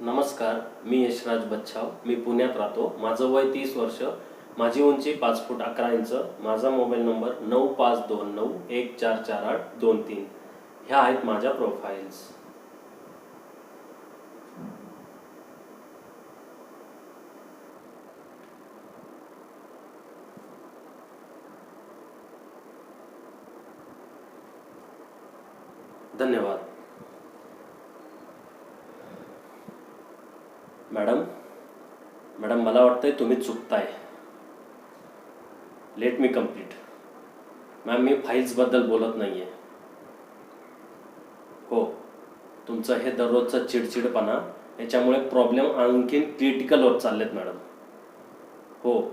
नमस्कार, मी यशराज बच्छाव. मी पुण्यात राहतो. माझं वय 30 वर्ष. माझी उंची 5 फूट 11 इंच. माझा मोबाईल नंबर 9529144823. ह्या आहेत माझ्या प्रोफाईल्स. धन्यवाद. मॅडम मला वाटतंय तुम्ही चुकताय. Let me complete. मॅम, मी फाईल्सबद्दल बोलत नाही आहे. हो, तुमचं हे दररोजचं चिडचिडपणा याच्यामुळे प्रॉब्लेम आणखीन क्रिटिकल होत चाललेत मॅडम. हो,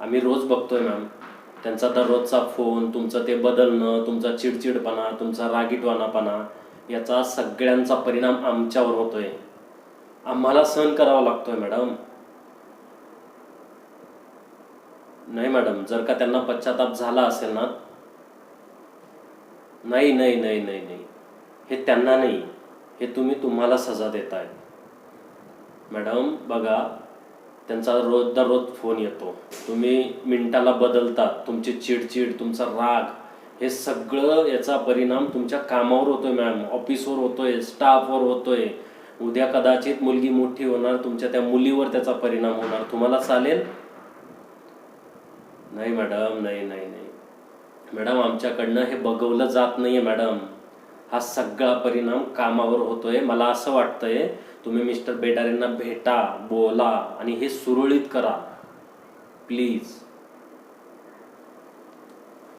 आम्ही रोज बघतोय मॅम. त्यांचा दररोजचा फोन, तुमचं ते बदलणं, तुमचा चिडचिडपणा, तुमचा रागीटवानापणा, याचा सगळ्यांचा परिणाम आमच्यावर होतोय. आम्हाला सहन करावा लागतोय मॅडम. नाही मॅडम, जर का त्यांना पश्चाताप झाला असेल ना. नाही नाही नाही नाही नाही, हे त्यांना नाही, हे तुम्हाला सजा देताय. मॅडम बघा, त्यांचा दररोज फोन येतो, तुम्ही मिनिटाला बदलता, तुमची चिडचिड, तुमचा राग, हे सगळं याचा परिणाम तुमच्या कामावर होतोय मॅम. ऑफिसवर होतोय, स्टाफवर होतोय. उद्या कदाचित मुलगी मोठी होणार, तुमच्या त्या मुलीवर त्याचा परिणाम होणार. तुम्हाला चालेल? नाही मॅडम, नाही नाही नाही मॅडम, आमच्याकडनं हे बघवलं जात नाहीये मॅडम. हा सगळा परिणाम कामावर होतोय. मला असं वाटतंय तुम्ही मिस्टर बेडारेंना भेटा, बोला आणि हे सुरळीत करा प्लीज.